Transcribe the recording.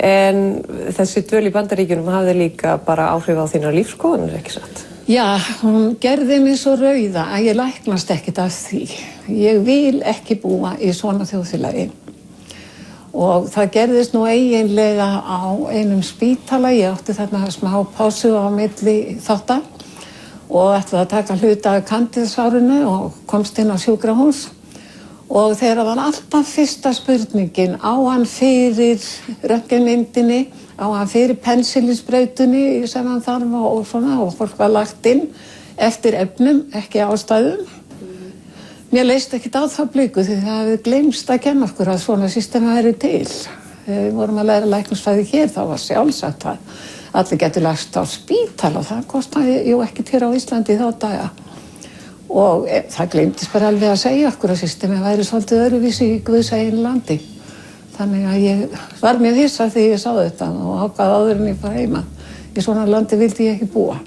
En þessi dvöl í Bandaríkjunum hafði líka bara áhrif á þínar lífsskoðanir, ekki satt? Já, hún gerði mig svo rauða að ég læknast ekkert af því. Ég vil ekki búa í svona þjóðfélagi. Og það gerðist nú eiginlega á einum spítala. Ég átti þarna smá pásu á milli þátta og ætlaði að taka hluta af kandíðsárinu og komst inn á sjúkrahús. Og þegar var alltaf fyrsta spurningin, á hann fyrir röntgenmyndinni, á hann fyrir pensilínsbrautunni sem hann þarf og svona, og fólk var lagt inn eftir efnum, ekki ástæðum. Mér leist ekkert á það bliku því það hefði gleymst að kenna okkur að svona systema væri til. Við vorum að læra læknisfræði hér, þá var sjálfsagt að allir getur lagst á spítala, það kostaði jú ekkert hér á Íslandi þá daga. Og það gleymdist bara alveg að segja okkur að systemi væri svolítið öðruvísi í Guðs eigin landi. Þannig að ég var mjög hissa þegar ég sá þetta og ákvað áður en ég fór heima. Í svona landi vildi ég ekki búa.